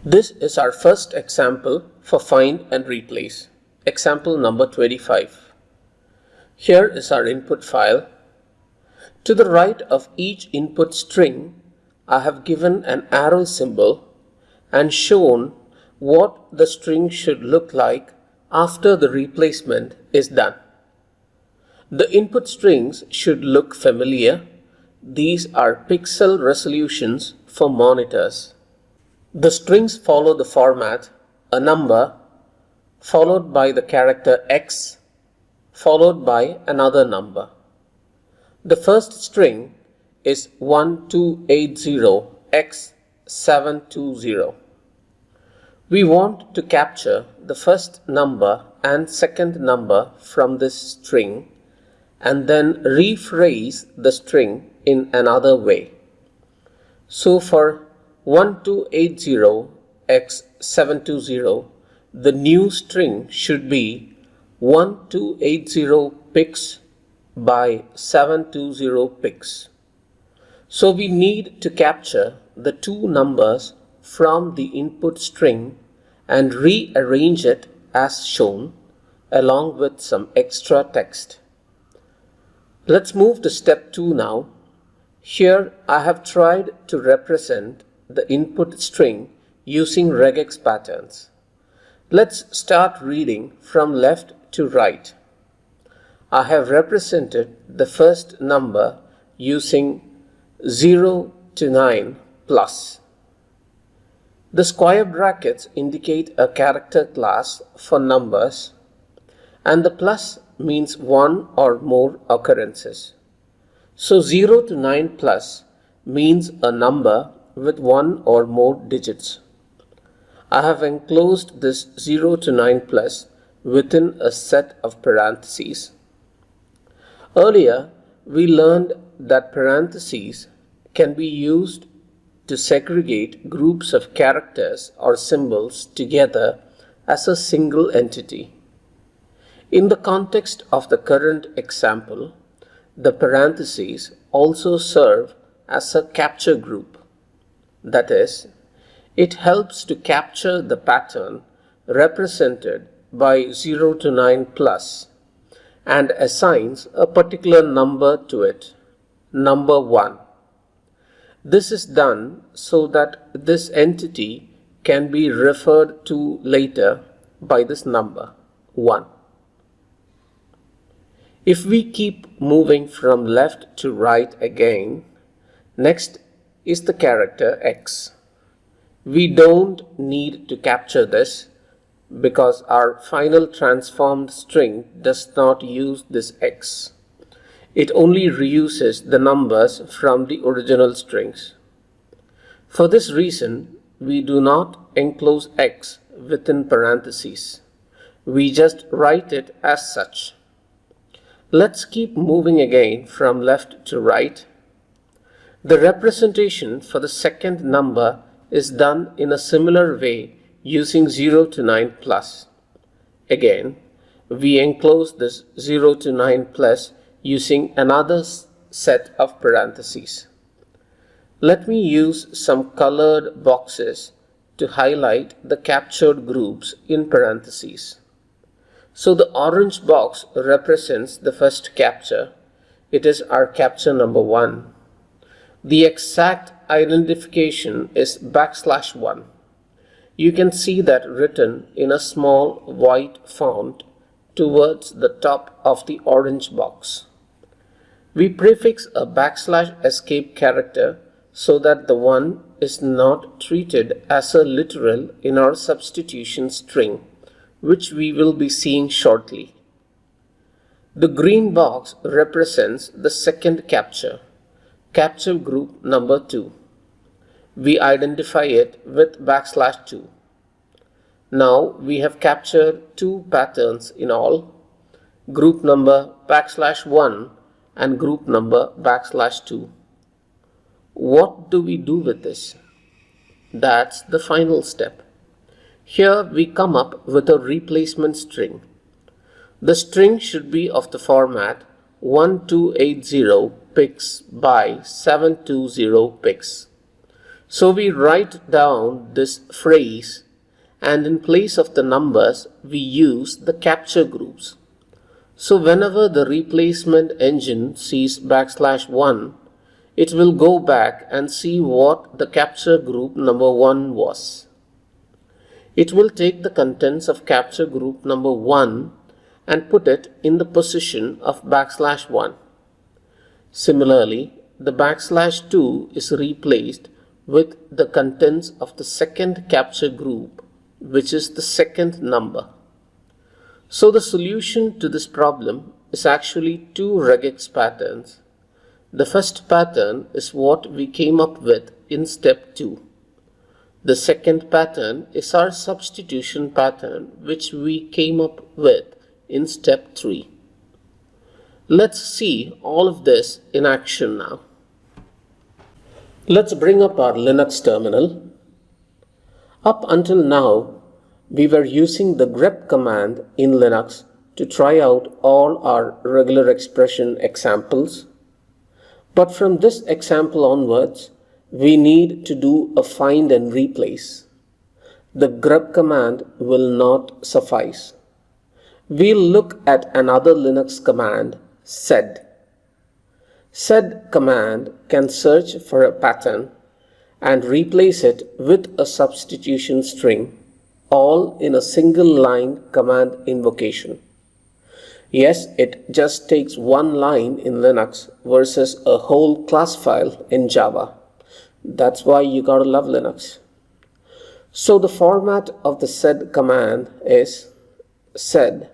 This is our first example for find and replace. Example number 25. Here is our input file. To the right of each input string, I have given an arrow symbol and shown what the string should look like after the replacement is done. The input strings should look familiar. These are pixel resolutions for monitors. The strings follow the format: a number followed by the character X followed by another number. The first string is 1280x720. We want to capture the first number and second number from this string and then rephrase the string in another way. So for 1280x720, the new string should be 1280 px by 720 px. So we need to capture the two numbers from the input string and rearrange it as shown, along with some extra text. Let's move to step 2 now. Here I have tried to represent the input string using regex patterns. Let's start reading from left to right. I have represented the first number using 0 to 9 plus. The square brackets indicate a character class for numbers, and the plus means one or more occurrences. So 0 to 9 plus means a number with one or more digits. I have enclosed this 0 to 9 plus within a set of parentheses. Earlier, we learned that parentheses can be used to segregate groups of characters or symbols together as a single entity. In the context of the current example, the parentheses also serve as a capture group. That is, it helps to capture the pattern represented by 0 to 9 plus and assigns a particular number to it, number 1. This is done so that this entity can be referred to later by this number, 1. If we keep moving from left to right again, next is the character X. We don't need to capture this because our final transformed string does not use this X. It only reuses the numbers from the original strings. For this reason, we do not enclose X within parentheses. We just write it as such. Let's keep moving again from left to right. The representation for the second number is done in a similar way using 0 to 9 plus. Again, we enclose this 0 to 9 plus using another set of parentheses. Let me use some colored boxes to highlight the captured groups in parentheses. So the orange box represents the first capture. It is our capture number 1. The exact identification is \1. You can see that written in a small white font towards the top of the orange box. We prefix a \escape character so that the 1 is not treated as a literal in our substitution string, which we will be seeing shortly. The green box represents the second capture, capture group number 2. We identify it with \2. Now we have captured 2 patterns in all, group number \1 and group number \2. What do we do with this? That's the final step. Here we come up with a replacement string. The string should be of the format 1280 px by 720 px. So we write down this phrase, and in place of the numbers, we use the capture groups. So whenever the replacement engine sees \1, it will go back and see what the capture group number 1 was. It will take the contents of capture group number 1 and put it in the position of \1. Similarly, the \2 is replaced with the contents of the second capture group, which is the second number. So the solution to this problem is actually two regex patterns. The first pattern is what we came up with in step 2. The second pattern is our substitution pattern, which we came up with in step 3. Let's see all of this in action now. Let's bring up our Linux terminal. Up until now, we were using the grep command in Linux to try out all our regular expression examples. But from this example onwards, we need to do a find and replace. The grep command will not suffice. We'll look at another Linux command, sed. Sed command can search for a pattern and replace it with a substitution string, all in a single line command invocation. Yes, it just takes one line in Linux versus a whole class file in Java. That's why you gotta love Linux. So the format of the sed command is sed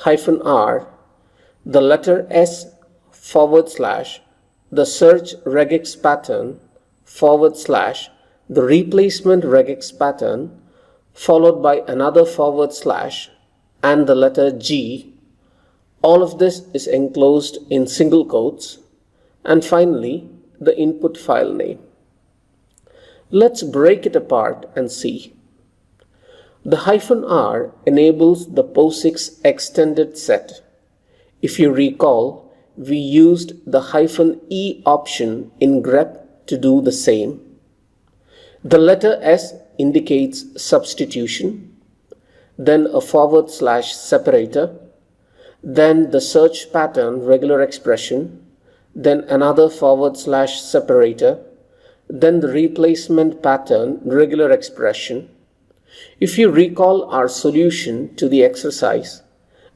-r, the letter s / the search regex pattern / the replacement regex pattern, followed by another / and the letter G. All of this is enclosed in single quotes, and finally the input file name. Let's break it apart and see. The -r enables the POSIX extended set. If you recall, we used the -e option in grep to do the same. The letter S indicates substitution, then a / separator, then the search pattern regular expression, then another / separator, then the replacement pattern regular expression. If you recall our solution to the exercise,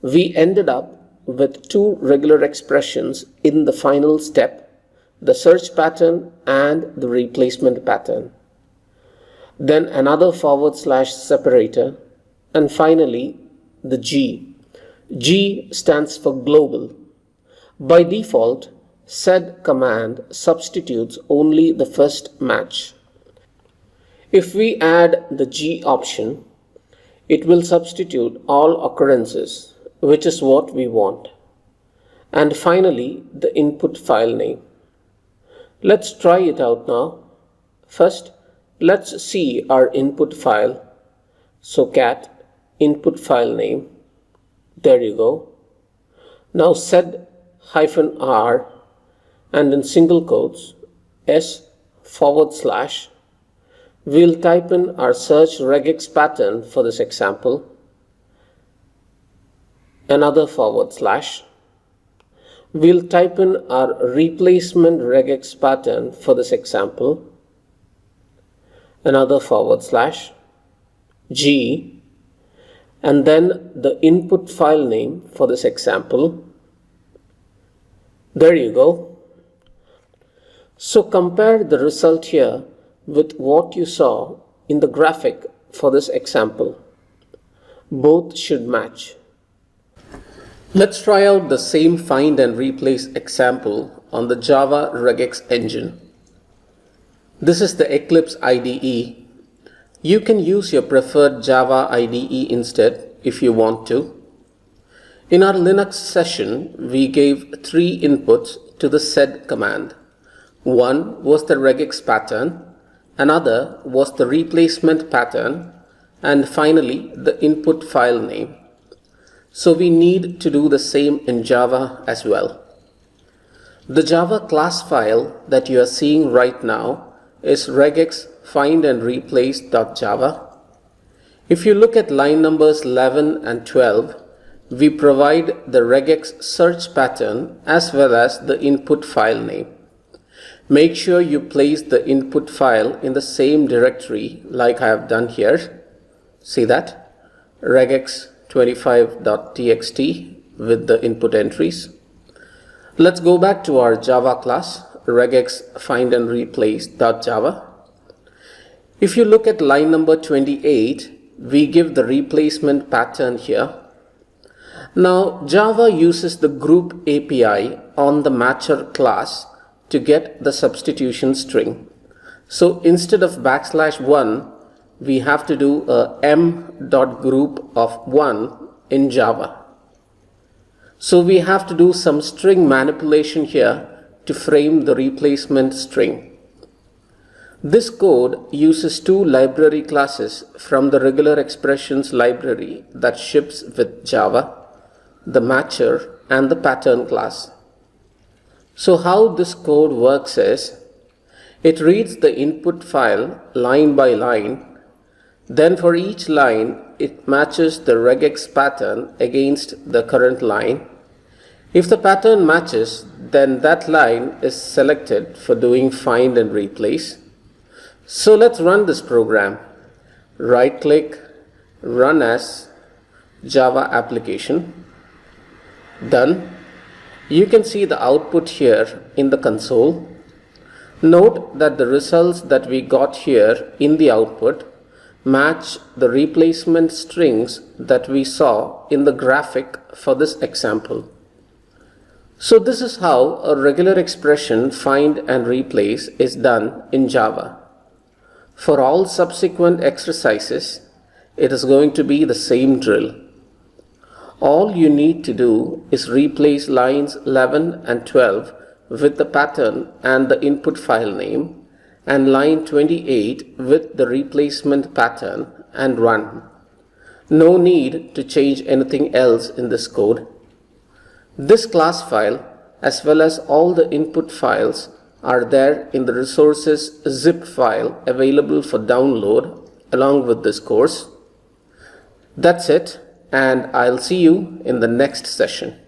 we ended up with two regular expressions in the final step, the search pattern and the replacement pattern, then another / separator, and finally the G. G stands for global. By default, sed command substitutes only the first match. If we add the G option, it will substitute all occurrences, which is what we want. And finally, the input file name. Let's try it out now. First, let's see our input file. So cat input file name. There you go. Now sed -r and in single quotes s / we'll type in our search regex pattern for this example, another /. We'll type in our replacement regex pattern for this example, another / G, and then the input file name for this example. There you go. So compare the result here with what you saw in the graphic for this example. Both should match. Let's try out the same find and replace example on the Java regex engine. This is the Eclipse IDE. You can use your preferred Java IDE instead if you want to. In our Linux session, we gave 3 inputs to the sed command. One was the regex pattern, another was the replacement pattern, and finally the input file name. So we need to do the same in Java as well. The Java class file that you are seeing right now is Regex Find and Replace.java. If you look at line numbers 11 and 12, we provide the regex search pattern as well as the input file name. Make sure you place the input file in the same directory like I have done here. See that? regex25.txt with the input entries. Let's go back to our Java class, Regex Find and Replace.java. If you look at line number 28, we give the replacement pattern here. Now Java uses the group API on the matcher class to get the substitution string. So instead of \1, we have to do a m.group of 1 in Java. So we have to do some string manipulation here to frame the replacement string. This code uses two library classes from the regular expressions library that ships with Java, the matcher and the pattern class. So how this code works is, it reads the input file line by line, then for each line it matches the regex pattern against the current line. If the pattern matches, then that line is selected for doing find and replace. So let's run this program. Right click, run as Java application. Done. You can see the output here in the console. Note that the results that we got here in the output match the replacement strings that we saw in the graphic for this example. So this is how a regular expression find and replace is done in Java. For all subsequent exercises, it is going to be the same drill. All you need to do is replace lines 11 and 12 with the pattern and the input file name, and line 28 with the replacement pattern, and run. No need to change anything else in this code. This class file as well as all the input files are there in the resources zip file available for download along with this course. That's it, and I'll see you in the next session.